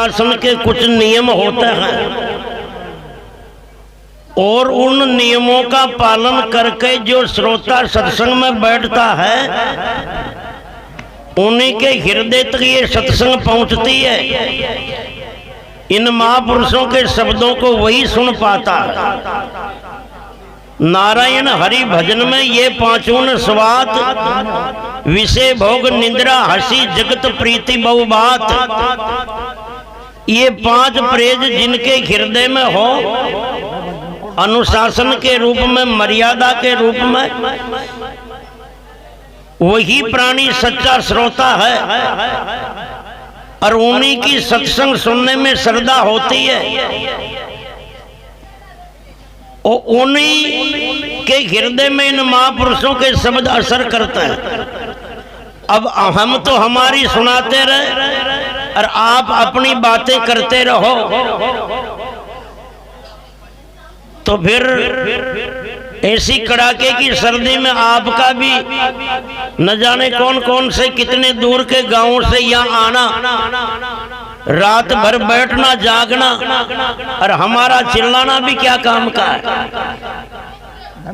अनुशासन के कुछ नियम होते हैं और उन नियमों का पालन करके जो श्रोता सत्संग में बैठता है उन्हीं के हृदय तक ये सत्संग पहुंचती है। इन महापुरुषों के शब्दों को वही सुन पाता है। नारायण हरि भजन में ये पांचों स्वाद विषय भोग निंद्रा हंसी जगत प्रीति बहु बात, ये पांच प्रेज जिनके हृदय में हो, अनुशासन के रूप में, मर्यादा के रूप में, वही प्राणी सच्चा श्रोता है और उन्हीं की सत्संग सुनने में श्रद्धा होती है और उन्हीं के हृदय में इन महापुरुषों के शब्द असर करते हैं। अब हम तो हमारी सुनाते रहे और आप अपनी बातें करते रहो तो फिर ऐसी कड़ाके की सर्दी में आपका भी न जाने कौन कौन से कितने दूर के गांवों से यहाँ आना, रात भर बैठना जागना और हमारा चिल्लाना भी क्या काम का है।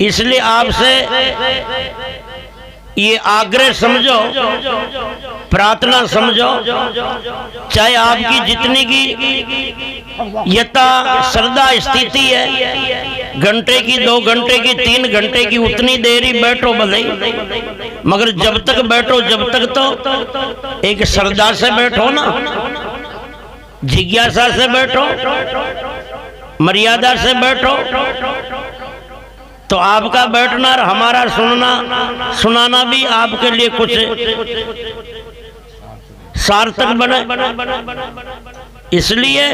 इसलिए आपसे ये आग्रह समझो, प्रार्थना समझो, चाहे आपकी जितनी की यथा श्रद्धा स्थिति है, घंटे की, 2 घंटे की, 3 घंटे की, उतनी देर ही बैठो भले, मगर जब तक बैठो जब तक तो एक श्रद्धा से बैठो ना, जिज्ञासा से बैठो, मर्यादा से बैठो, तो आपका बैठना और हमारा सुनाना भी आपके लिए कुछ सार्थक बने। इसलिए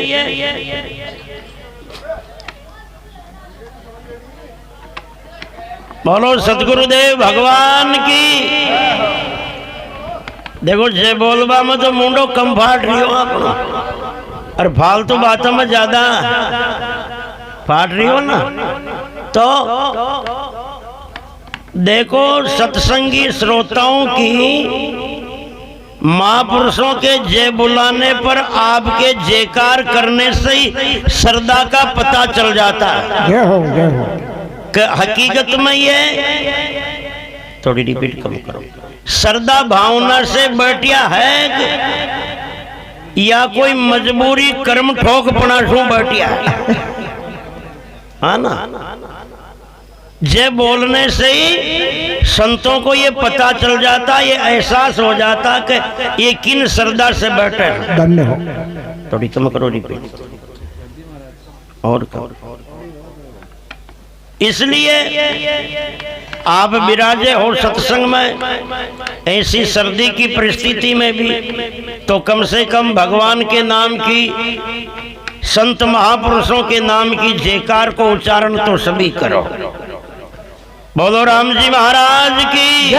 बोलो सतगुरुदेव भगवान की। देखो जय बोलबा में तो मुंडो कम फाट रही हो अपना, और फालतू बातों में ज्यादा फाट रही हो ना। तो देखो सत्संगी श्रोताओं की महापुरुषों के जय बुलाने पर आपके जयकार करने से ही श्रद्धा का पता चल जाता है। जय हो, जय हो। कि हकीकत में ये थोड़ी रिपीट कम करो, श्रद्धा भावना से बैठिया है या कोई मजबूरी कर्म ठोक पणाशू बैठिया है, हाँ ना। जय बोलने से ही संतों को ये पता चल जाता, ये एहसास हो जाता कि ये किन श्रद्धा से बैठे हैं। धन्य हो। थोड़ी कम करो रिपीट और करो। इसलिए आप विराजे हो सत्संग में, ऐसी सर्दी की परिस्थिति में भी तो कम से कम भगवान के नाम की, संत महापुरुषों के नाम की जयकार को उच्चारण तो सभी करो। बोलो राम जी महाराज की,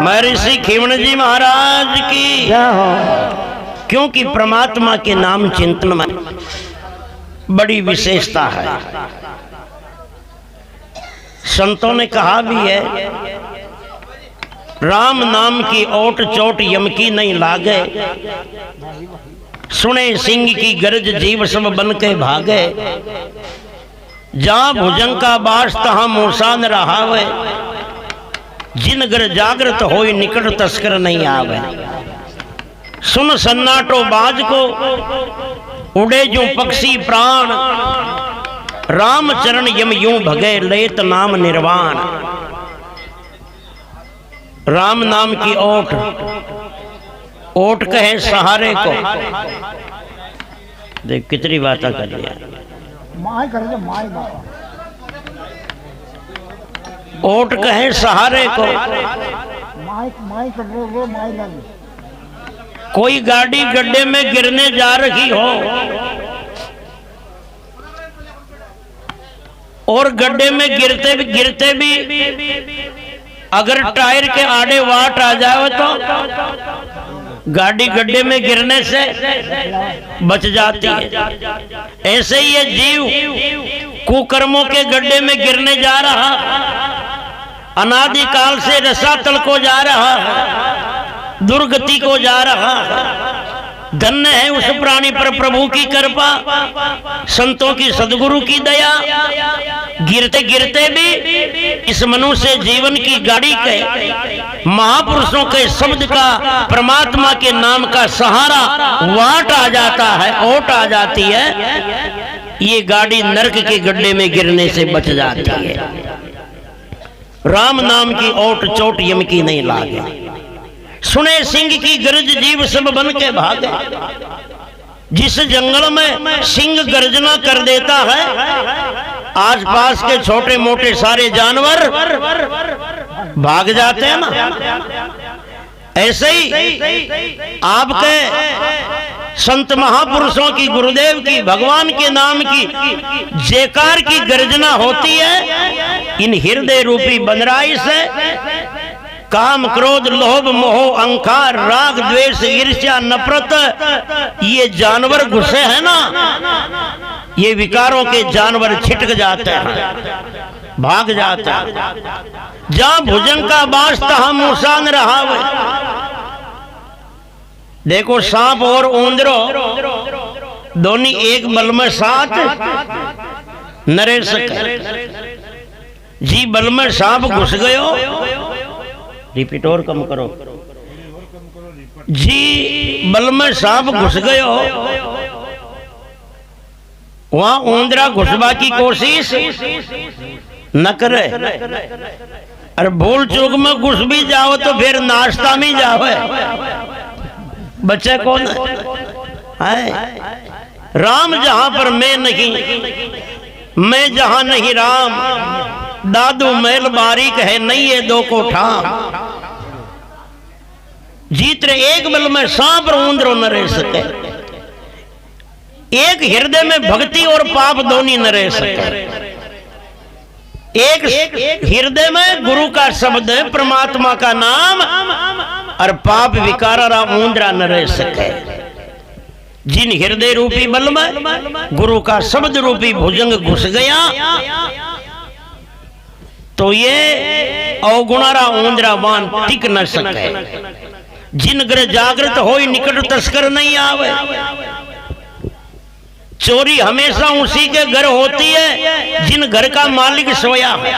महर्षि खीवण जी महाराज की। क्योंकि परमात्मा के नाम चिंतन में बड़ी विशेषता है। संतों ने कहा भी है, राम नाम की ओट चोट यम की नहीं लागे, सुने सिंह की गरज जीव सब बन के भागे, जहां भुजंग का बास तहां मूसा न रहावे, जिन घर जागृत होई निकट तस्कर नहीं आवे। सुन सन्नाटो बाज को उड़े जो पक्षी प्राण, राम चरण यम यूं भगे लेत नाम निर्वाण। राम नाम की ओट, ओट कहे सहारे को। देख कितनी बातें कर लिया। ओट कहे सहारे को। कोई गाड़ी गड्ढे में गिरने जा रही हो और गड्ढे में गिरते भी अगर टायर के आड़े वाट आ जाए तो गाड़ी गड्ढे में गिरने से बच जाती है। ऐसे ही ये जीव कुकर्मों के गड्ढे में गिरने जा रहा, अनादिकाल से रसातल को जा रहा, दुर्गति को जा रहा। धन्य है उस प्राणी पर प्रभु की कृपा, संतों की सदगुरु की दया। गिरते गिरते भी इस मनुष्य जीवन की गाड़ी के महापुरुषों के शब्द का, परमात्मा के नाम का सहारा वाट आ जाता है, ओट आ जाती है, ये गाड़ी नरक के गड्ढे में गिरने से बच जाती है। राम नाम की ओट चोट यम की नहीं लागे। सुने सिंह की गरज जीव सब बन के भागे। जिस जंगल में सिंह गर्जना कर देता है, आसपास के छोटे मोटे सारे जानवर भाग जाते हैं ना। ऐसे ही आपके संत महापुरुषों की, गुरुदेव की, भगवान के नाम की जयकार की गर्जना होती है। इन हृदय रूपी बंदराई से काम, क्रोध, लोभ, मोह, अहंकार, राग, द्वेष, ईर्ष्या, नफरत, ये जानवर घुसे हैं ना, ये विकारों के जानवर छिटक जाते हैं, भाग जाते हैं। जहां भुजंग का बास तहां मूसा न रहावे। देखो सांप और ऊंदरो दोनों एक बल में साथ न रह सके। जी बल में सांप घुस गयो, रिपीट और कम करो जी, बल में सांप घुस गयो, वहां ऊंदरा घुसवा की कोशिश न करे। अरे भूल चूक में घुस भी जाओ तो फिर नाश्ता में जाओ, बच्चे कौन है? राम जहां पर मैं नहीं, मैं जहां नहीं राम, दादू मैल बारीक है नहीं ये दो को ठाम। जीत एक बल में सांप ऊंदरो न रह सके। एक हृदय में भक्ति और पाप दोनों न रह सके। एक हृदय में गुरु का शब्द, परमात्मा का नाम, और पाप विकारा ऊंदरा न रह सके। जिन हृदय रूपी बल में गुरु का शब्द रूपी भुजंग घुस गया, तो ये अवगुणारा ऊंदरा वान टिक न सके। जिन घर जागृत हो निकट तस्कर नहीं आवे। चोरी हमेशा उसी के घर होती है जिन घर का मालिक सोया है।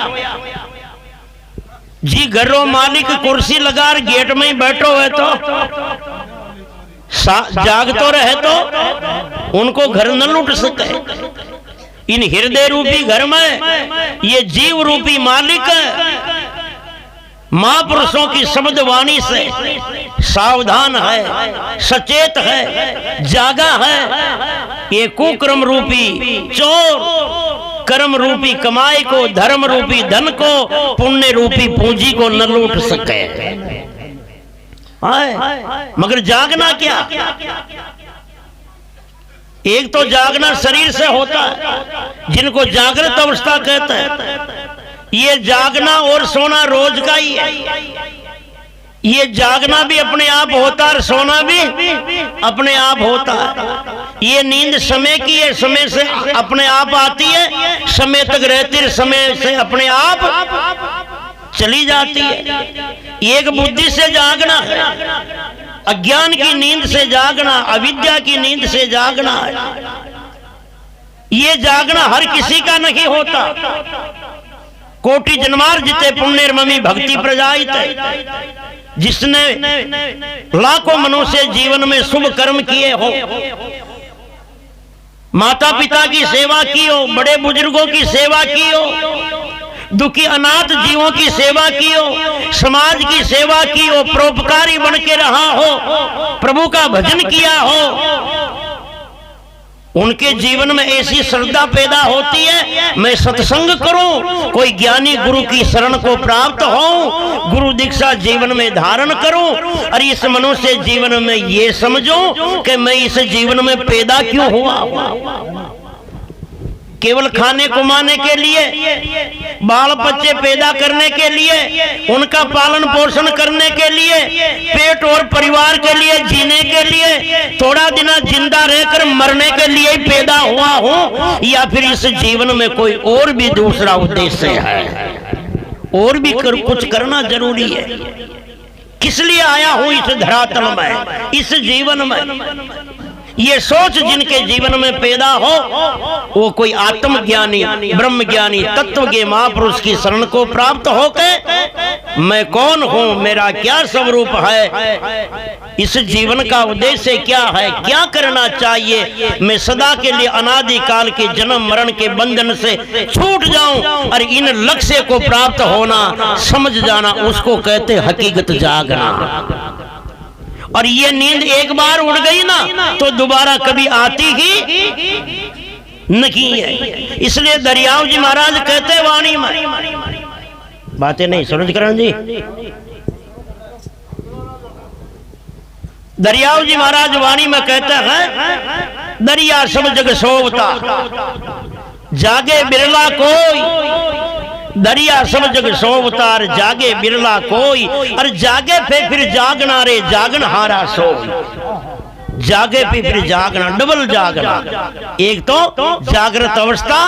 जी घरों मालिक कुर्सी लगा गेट में ही बैठो है तो जाग तो रहे तो उनको घर न लूट सके। इन हृदय रूपी घर में ये जीव रूपी मालिक महापुरुषों की शब्द वाणी से सावधान है, सचेत है, जागा है। ये कुक्रम रूपी चोर कर्म रूपी कमाई को, धर्म रूपी धन को, पुण्य रूपी पूंजी को न लूट सके। मगर जागना क्या? एक तो जागना शरीर से होता है जिनको जागृत अवस्था कहते हैं। ये जागना और सोना रोज का ही है। ये जागना भी अपने आप होता है और सोना भी अपने आप होता है। ये नींद समय की है, समय से अपने आप आती है, समय तक रहती है, समय से अपने आप चली जाती है। एक बुद्धि से जागना है, अज्ञान की नींद से जागना, अविद्या की नींद से जागना है। ये जागना हर किसी का नहीं होता। कोटि जन्मार जिते पुण्यर्ममी भक्ति प्रजायित, जिसने लाखों मनुष्य जीवन में शुभ कर्म किए हो, माता पिता की सेवा की हो, बड़े बुजुर्गों की सेवा की हो, दुखी अनाथ जीवों की सेवा की हो, समाज की सेवा की हो, परोपकारी बन के रहा हो, प्रभु का भजन किया हो, उनके जीवन में ऐसी श्रद्धा पैदा होती है, मैं सत्संग करूं, कोई ज्ञानी गुरु की शरण को प्राप्त हो, गुरु दीक्षा जीवन में धारण करूं, और इस मनुष्य जीवन में ये समझूं कि मैं इस जीवन में पैदा क्यों हुआ। केवल खाने कमाने के लिए, बाल बच्चे पैदा करने के लिए, उनका पालन पोषण करने के लिए, पेट और परिवार के लिए, जीने के लिए, थोड़ा दिन जिंदा रहकर मरने के लिए ही पैदा हुआ हूं, या फिर इस जीवन में कोई और भी दूसरा उद्देश्य है, और भी कुछ करना जरूरी है। किस लिए आया हूं इस धरातल में, इस जीवन में। ये सोच जिनके जीवन में पैदा हो वो कोई आत्मज्ञानी, ब्रह्म ज्ञानी, तत्व के महापुरुष की शरण को प्राप्त होकर मैं कौन हूं, मेरा क्या स्वरूप है, इस जीवन का उद्देश्य क्या है, क्या करना चाहिए, मैं सदा के लिए अनादि काल के जन्म मरण के बंधन से छूट जाऊं और इन लक्ष्य को प्राप्त होना, समझ जाना, उसको कहते हकीकत जागना। और ये नींद एक बार उड़ गई ना तो दोबारा कभी आती ही नहीं है। इसलिए दरियाव जी महाराज कहते वाणी में, बातें नहीं सूरज करण जी, दरियाव जी महाराज वाणी में कहते हैं, दरिया सब जग सोवता जागे बिरला कोई, दरिया सब जग सोवतार जागे बिरला कोई, और जागे पे फिर जागना रे जागन हारा सोई। जागे पे फिर जागना, डबल जागना। एक तो जागृत अवस्था,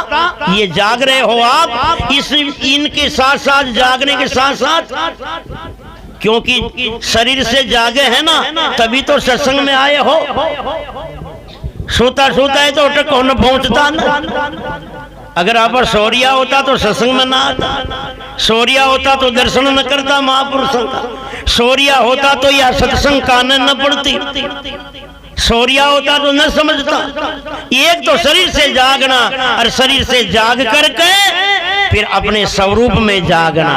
ये जाग रहे हो आप, इस इनके साथ साथ जागने के साथ साथ, क्योंकि शरीर से जागे है ना तभी तो सत्संग में आए हो। सोता सोता है तो कौन पहुंचता ना। अगर आप पर सौरिया होता तो सत्संग में ना आता, सौरिया होता तो दर्शन न करता महापुरुषों का, सौरिया होता तो यह सत्संग कान न पड़ती, सौरिया होता तो न समझता। एक तो शरीर से जागना और शरीर से जाग करके फिर अपने स्वरूप में जागना।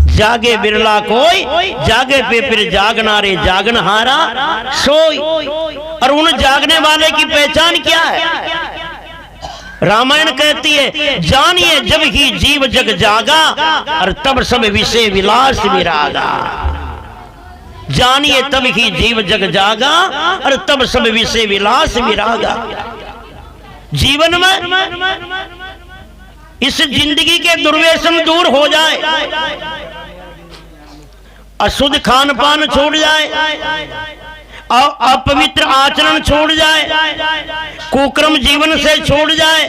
जागे बिरला कोई, जागे पे फिर जागना रे जागन हारा सोई। और उन जागने वाले की पहचान क्या है? रामायण कहती है, जानिए जब ही जीव जग जागा और तब सब विषय विलास विरागा। जानिए तब ही जीव जग जागा और तब सब विषय विलास विरागा। जीवन में इस जिंदगी के दुर्व्यसन दूर हो जाए, अशुद्ध खान पान छोड़ जाए, अपवित्र आचरण छोड़ जाए, कुक्रम जीवन से छोड़ जाए,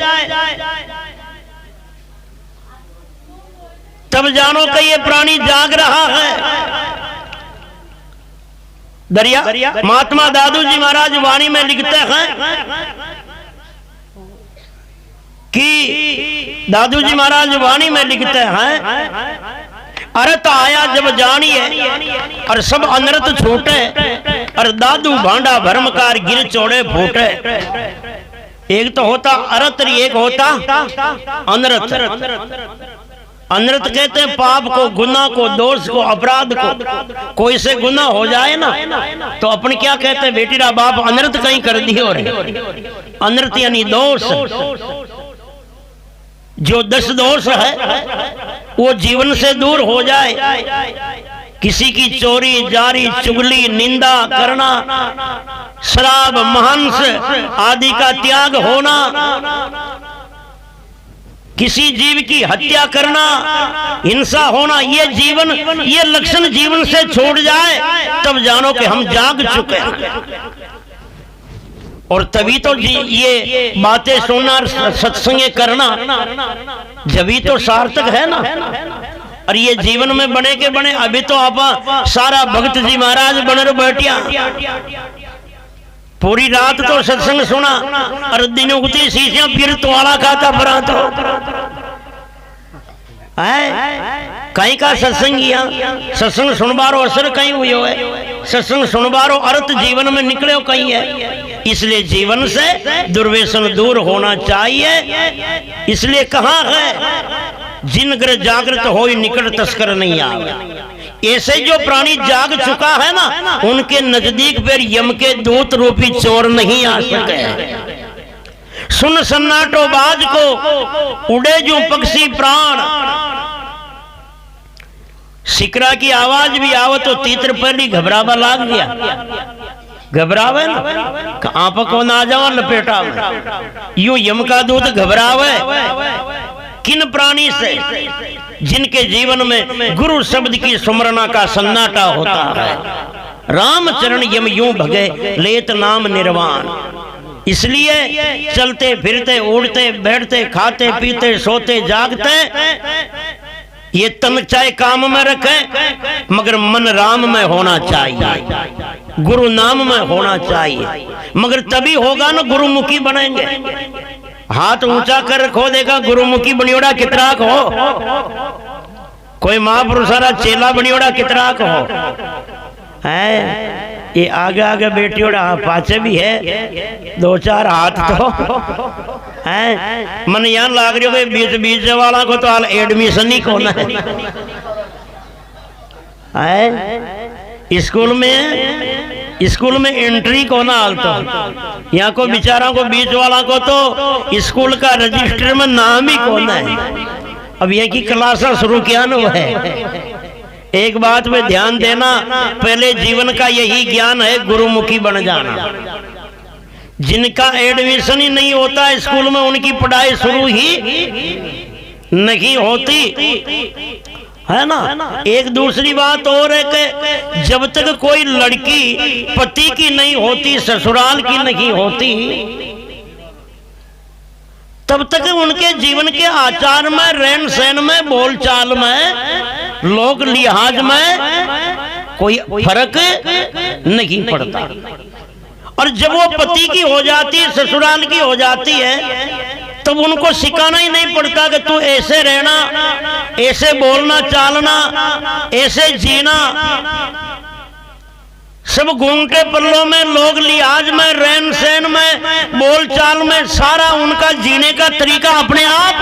तब जानो कि ये प्राणी जाग रहा है। दरिया महात्मा दादू जी महाराज वाणी में लिखते हैं कि दादू जी महाराज वाणी में लिखते हैं, अरत आया जब जानिए और सब अनरत छूटे, और दादू भांडा भरमकार गिर चौड़े फूटे। एक तो होता अरत, एक होता अनरत। अनरत कहते हैं पाप को, गुनाह को, दोष को, अपराध को। कोई से गुनाह हो जाए ना तो अपन क्या कहते हैं, बेटीरा बाप अनरत कहीं कर दियो रे। अनरत यानी दोष। जो 10 दोष है वो जीवन से दूर हो जाए, किसी की चोरी जारी चुगली निंदा करना, शराब महंस आदि का त्याग होना, किसी जीव की हत्या करना, हिंसा होना, ये जीवन, ये लक्षण जीवन से छोड़ जाए तब जानो कि हम जाग चुके हैं। और तभी तो ये बातें सुनना, सत्संग करना जभी तो सार्थक है ना। और ये जीवन में बने के बने, अभी तो आप सारा भक्त जी महाराज बन बैठिया, पूरी रात तो सत्संग सुना और दिन उगती शीशियां फिर तोड़ा खाता परा तो कहीं का सत्संग सुनबारो असर कहीं हुई है, सत्संग सुनबारो अर्थ जीवन में निकले हो कहीं है। इसलिए जीवन से दुर्व्यसन दूर होना चाहिए। इसलिए कहा है, जिन ग्रह जागृत हो निकट तस्कर नहीं आवे। ऐसे जो प्राणी जाग चुका है ना, उनके नजदीक फिर यम के दूत रूपी चोर नहीं आ सके। सुन सन्नाटो बाज को उड़े जो पक्षी प्राण, सिकरा की आवाज भी आवे तो तीतर पहली घबरावा लाग गया, घबरावे ना आप को ना जाओ लपेटा में। यूं यम का दूत घबरावे किन प्राणी से? जिनके जीवन में गुरु शब्द की सुमरना का सन्नाटा होता है। रामचरण यम यूं भगे लेत नाम निर्वाण। इसलिए चलते फिरते उड़ते बैठते खाते पीते सोते जागते ये तन चाहे काम में रखे मगर मन राम में होना चाहिए, गुरु नाम में होना चाहिए, मगर तभी होगा ना गुरुमुखी बनेंगे। हाथ ऊंचा कर रखो, देखा गुरुमुखी बनियोड़ा कितना हो, कोई महापुरुषारा चेला बनियोड़ा कितना हो है। ये आगे आगे बेटियोड़ा पाचे भी है, दो चार हाथ तो है। मन यहाँ लाग रही हो बीच बीच वाला को तो हाल एडमिशन ही खोना है। स्कूल में एंट्री कोना हाल तो यहाँ को बेचारा को बीच वाला को तो स्कूल का रजिस्टर में नाम ही कोना है। अब ये की क्लास शुरू किया ना वो है। एक बात में ध्यान देना, पहले जीवन का यही ज्ञान है गुरुमुखी बन जाना। जिनका एडमिशन ही नहीं होता स्कूल में उनकी पढ़ाई शुरू ही नहीं होती है ना। एक दूसरी बात और है कि जब तक कोई लड़की पति की नहीं होती, ससुराल की नहीं होती, तब तक उनके जीवन के आचार में, रहन सहन में, बोलचाल में, लोक लिहाज में कोई फर्क नहीं पड़ता। और जब वो पति की हो जाती है, ससुराल की हो जाती है, तब तो उनको सिखाना ही नहीं पड़ता कि तू ऐसे रहना, ऐसे बोलना चालना, ऐसे जीना। सब घूंघटे पल्लों में, लोग लिहाज में, रहन सहन में, बोलचाल में, सारा उनका जीने का तरीका अपने आप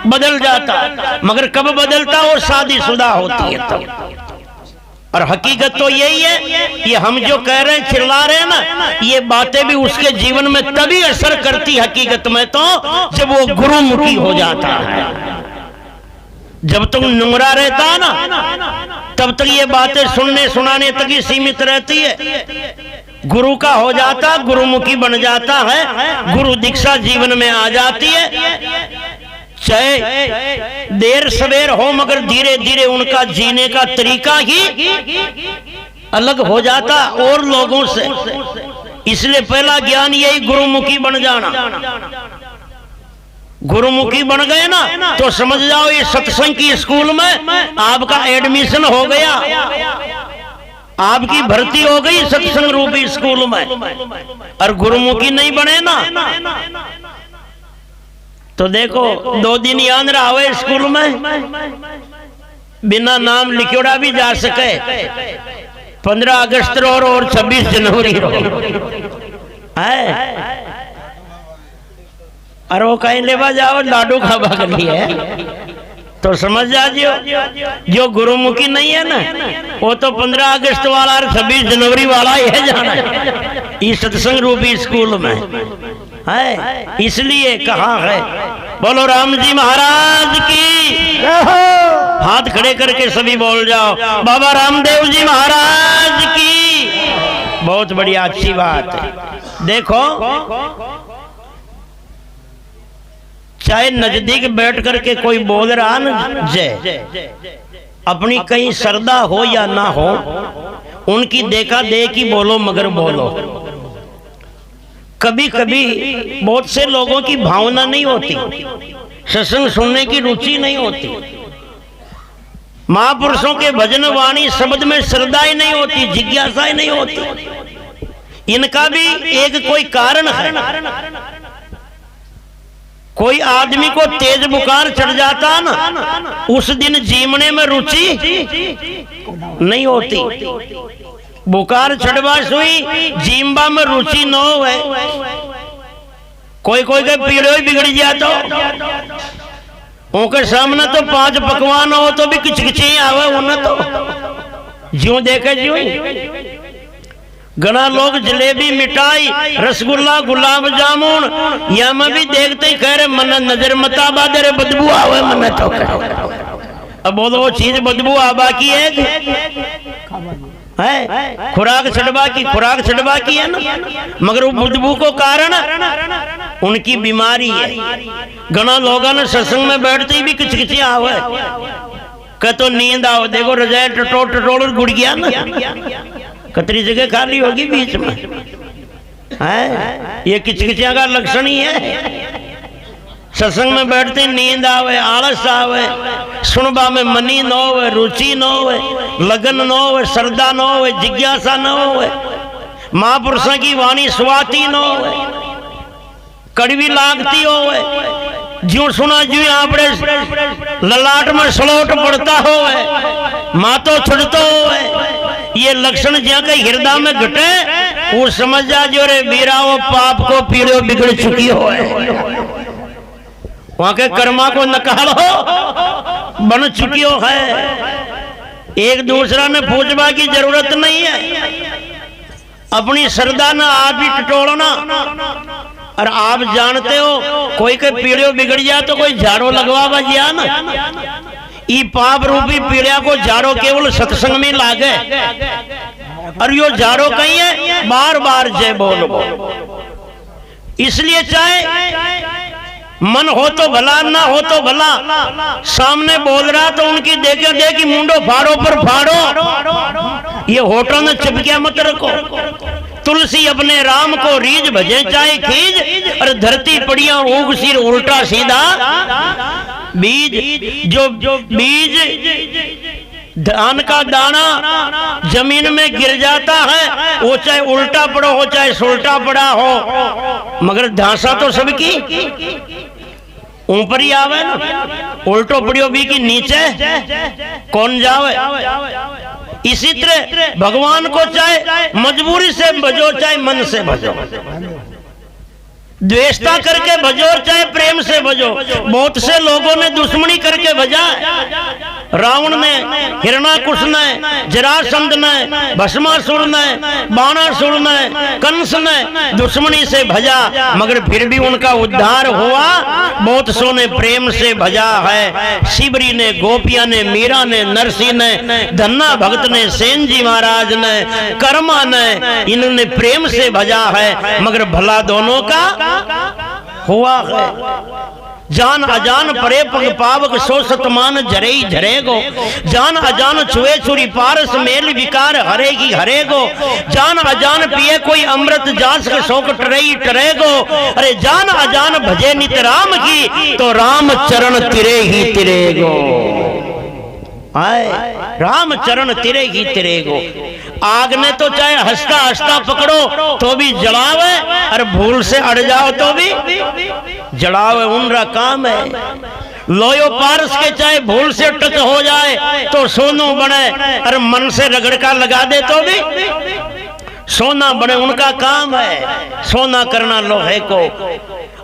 बदल जाता। मगर कब बदलता? वो शादीशुदा होती है तब। और हकीकत तो यही है, ये हम जो कह रहे हैं, चिल्ला रहे हैं ना, ये बातें भी उसके जीवन में तभी असर करती हकीकत में तो जब वो गुरुमुखी हो जाता है। जब तक नुंगरा रहता है ना, तब तक ये बातें सुनने सुनाने तक ही सीमित रहती है। गुरु का हो जाता, गुरुमुखी बन जाता है, गुरु दीक्षा जीवन में आ जाती है। चाहे देर सवेर हो, मगर धीरे धीरे उनका जीने का तरीका ही अलग हो जाता और लोगों से। इसलिए पहला ज्ञान यही गुरुमुखी बन जाना। गुरुमुखी बन गए ना तो समझ जाओ ये सत्संग की स्कूल में आपका एडमिशन हो गया, आपकी भर्ती हो गई सत्संग रूपी स्कूल में। और गुरुमुखी नहीं बने ना तो देखो 2 दिन याद रहा हुए स्कूल में, बिना नाम लिखोड़ा भी जा सके। 15 अगस्त और 26 जनवरी है। और वो कहीं लेवा जाओ लाडू खाबा कर लिए तो समझ जाओ जो गुरुमुखी नहीं है ना, वो तो 15 अगस्त वाला और 26 जनवरी वाला ही है जाना इस सत्संग रूपी स्कूल में है। इसलिए कहा है, बोलो राम जी महाराज की। हाथ खड़े करके सभी बोल जाओ, बाबा रामदेव जी महाराज की। बहुत बढ़िया, अच्छी बात है। देखो चाहे नजदीक बैठ करके कोई बोल रहा न जय, अपनी कहीं श्रद्धा हो या ना हो, उनकी देखा देखी बोलो, मगर बोलो। कभी कभी बहुत से लोगों की भावना नहीं होती, सत्संग सुनने की रुचि नहीं होती, महापुरुषों के भजन वाणी शब्द में श्रद्धा ही नहीं होती, जिज्ञासा ही नहीं होती। इनका भी एक कोई कारण है। कोई आदमी को तेज बुखार चढ़ जाता ना, उस दिन जीवने में रुचि नहीं होती। बुखार चढ़वा सुई जीवा में रुचि न हो। कोई कोई के पीड़े बिगड़ जाता, उनके सामने तो 5 पकवान हो तो भी किचकिची आवे उन्हें तो ज्यों देखे ज्यों। घना लोग जलेबी, मिठाई, रसगुल्ला, गुलाब जामुन या मैं भी देखते ही कह रहे मन नजर मता बादरे बदबू आवे मन तो। अब बोलो वो चीज बदबू आबा की है खुराक छड़वा की, खुराक छड़वा की है ना, मगर वो बदबू को कारण उनकी बीमारी है। घना लोगों ने सत्संग में बैठते ही भी किचकिची आवे, कह तो नींद आओ। देखो रजाई टटोल टटोल गुड़ गया ना, कतरी जगह खाली होगी बीच में है। ये किचकिचिया का लक्षण ही है। सत्संग में बैठते नींद आवे, आलस आवे, सुनबा में मनी न होवे, रुचि न होवे, लगन न होवे, श्रद्धा न होवे, जिज्ञासा न होवे, महापुरुषों की वाणी स्वाति न होवे, कड़वी लागती होवे, ज्यों सुना ज्यों आपड़े ललाट में सलोट पड़ता होवे, मातो छुड़तो होवे, ये लक्षण ज्या के हृदय में घटे वो समझ जा जो रे वीरा वो पाप को पीड़ो बिगड़ चुकी हो, वहां के कर्मा को नकालो बन चुकी हो है। एक दूसरा ने पूछवा की जरूरत नहीं है, अपनी श्रद्धा ना आप ही टटोलना। और आप जानते हो कोई के पीड़ियों बिगड़ जाए तो कोई झाड़ो लगवा जिया ना, ई पाप रूपी पीड़िया को झाड़ो केवल सत्संग में लागे। और यो झाड़ो कहीं है बार बार जय बोलो, इसलिए चाहे मन हो तो भला ना हो तो भला, सामने बोल रहा तो उनकी देखे देखी मुंडो फाड़ो पर फाड़ो, ये होठों में चिपकिया मत रखो। तुलसी अपने राम को रीझ भजे चाहे खींच, और धरती पड़िया ऊग सिर उल्टा सीधा बीज। जो बीज धान का दाना जमीन में गिर जाता है वो चाहे उल्टा पड़ा हो चाहे सुल्टा पड़ा हो, मगर धांसा तो सबकी ऊपर ही आवे ना, उल्टो पड़ियो भी की नीचे कौन जावे। इसी तरह भगवान को चाहे मजबूरी से भजो चाहे मन से भजो, द्वेषता करके भजो चाहे प्रेम से भजो। बहुत से लोगों ने दुश्मनी करके भजा, रावण ने, हिरणाकुश ने, जरासंध ने, भस्मासुर ने, बाणासुर ने, कंस ने दुश्मनी से भजा, मगर फिर भी उनका उद्धार हुआ। बहुत सो ने प्रेम से भजा है, शिवरी ने, गोपिया ने, मीरा ने, नरसिंह ने, धन्ना भक्त ने, सेन जी महाराज ने, कर्मा ने, इन्होंने प्रेम से भजा है, मगर भला दोनों का हुआ है। जान अजान परे पग पावक सो सतमान झरे ही झरेगो, जान अजान छुए छुरी पारस मेल विकार हरेगी हरेगो, जान अजान पिए कोई अमृत जास के शोक टरई टरेगो, अरे जान अजान भजे नित राम की तो राम चरण तिरे ही तिरेगो। आए राम चरण तिरे ही तिरेगो। आग ने तो चाहे हंसता हंसता पकड़ो तो भी जलावे, और भूल से अड़ जाओ तो भी जलावे, उनका काम है। लोयो पारस के चाहे भूल से टच हो जाए तो सोनू बने, और मन से रगड़ का लगा दे तो भी सोना बने, उनका काम है सोना करना लोहे को।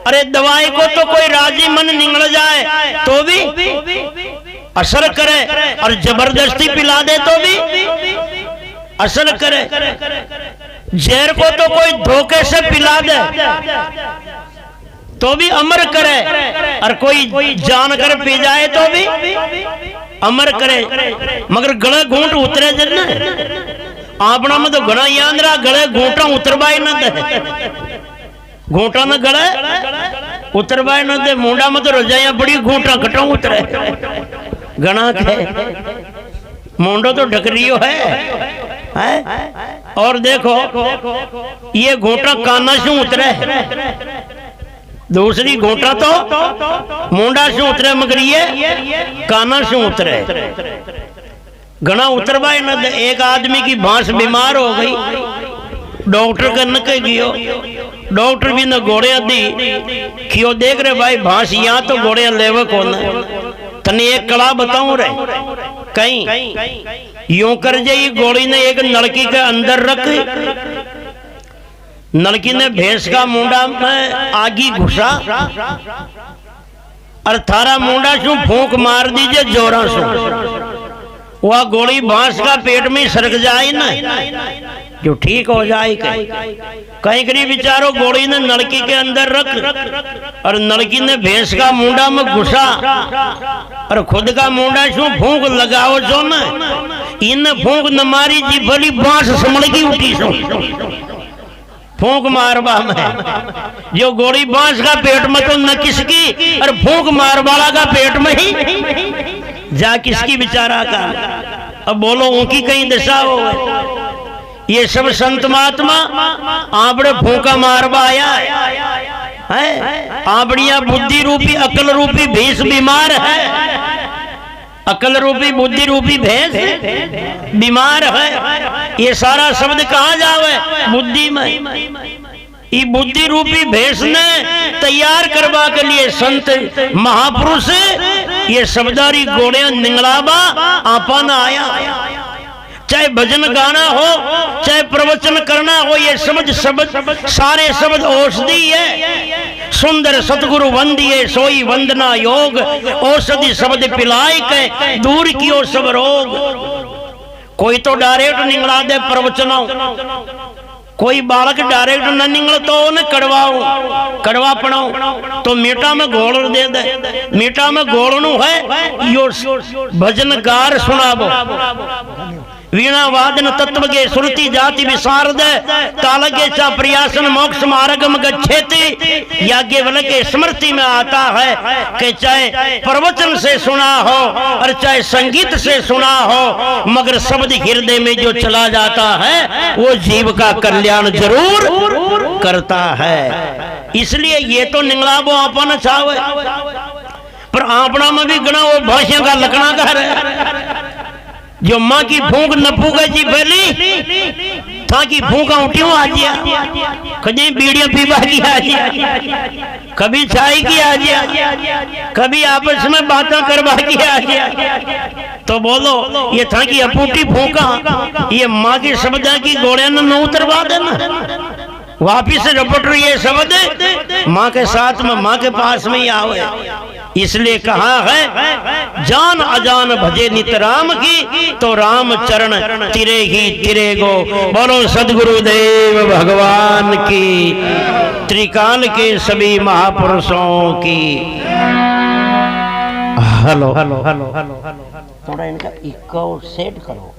अरे दवाई को तो कोई राजी मन निगल जाए तो भी असर करे, और जबरदस्ती पिला दे तो भी असर करे। जहर को तो कोई धोखे से पिला दे तो भी अमर करे, और कोई जान कर पी जाए तो भी अमर करे। मगर गले घूंट उतरे जन आपना में तो घना याद रहा, गले घूंटा उतरवाई न दे, घूंटा न गले उतरवाई न दे, मुंडा में तो रजाइया बड़ी घूंटा कटा उतरे घना के, मुंडो तो ढकरियो है। और देखो ये घूंटा काना से उतरे, दूसरी घूंटा तो मुंडा से उतरे, मगर ये काना से उतरे घना उतरवाई न दे। एक आदमी की भांस बीमार हो गई, डॉक्टर का न कह गियो, डॉक्टर भी न घोड़े दी क्यों देख रहे भाई भांस यहाँ तो घोड़े लेवे कौन, तने एक कला बताऊं रे, कहीं यूं कर जाई घोड़ी ने एक नलकी के अंदर रख, नलकी ने भैंस का मुंडा में आगी घुसा, और थारा मुंडा शू फूंक मार दीजिए जोरा से, वह गोली बांस का पेट में सरक जाए ना जो ठीक हो जाए। कहीं कहीं बिचारो गोली ने नलकी के अंदर रख, और नलकी ने भैंस का मुंडा में घुसा, और खुद का मुंडा शू फूंक लगाओ जो न, इन फूंक न मारी जी भली बांस समझ की उठी सो फूंक मारवा में, जो गोली बांस का पेट में तो न किसकी, और फूंक मार वाला का पेट में ही जा किसकी बेचारा का। अब बोलो उनकी कहीं दशा हो, ये सब संत महात्मा आपने फूंका मारवा आया, है। आपड़िया बुद्धि रूपी अकल रूपी भैंस बीमार है, अकल रूपी बुद्धि रूपी भैंस बीमार है। ये सारा शब्द कहाँ जावे? बुद्धि में। ये बुद्धि रूपी भैंस ने तैयार करवा के लिए संत महापुरुष ये शब्दारी घोड़े निंगलाबा आपा न आया। चाहे भजन गाना हो, चाहे प्रवचन करना हो, ये शब्द सारे शब्द औषधि है। सुंदर सतगुरु वंदिए सोई वंदना योग, औषधि शब्द पिलाए के दूर कियो सब रोग। कोई तो डायरेक्ट निंगला दे प्रवचनों, कोई बालक डायरेक्ट न निकल तो उन्हें कड़वा पढ़ाओ तो मीठा में घोल दे दे। मीठा में घोलनु है यो भजनकार सुनाबो। वीणा वादन तत्व के श्रुति जाति विशारद तालगे चा प्रयासन मोक्ष मार्गम गच्छेति। याज्ञवल्क्य के स्मृति में आता है कि चाहे प्रवचन से सुना हो और चाहे संगीत से सुना हो, मगर शब्द हृदय में जो चला जाता है वो जीव का कल्याण जरूर करता है। इसलिए ये तो निंगलाबो अपन चावे, पर आपना में भी गणा वो भाषा का लकड़ा घर है। जो माँ की फूंक न फूके जी पहली था कि फूका उठ्यूं आ गया, कभी बीड़ियां पीवा की आ गया, कभी चाय की आ गया, कभी आपस में बातें करवा की आ गया। तो बोलो ये था कि अपूटी फूका, ये माँ की शब्द की घोड़े न उतरवा देना, वापिस रपट रही है शब्द माँ के साथ में, माँ के पास में ही आवे। इसलिए कहा है जान अजान भजे नित राम की, तो राम चरण तिरे ही तिरे गो। बोलो सदगुरुदेव भगवान की, त्रिकाल के सभी महापुरुषों की। Hello hello hello hello hello, थोड़ा इनका इको सेट करो।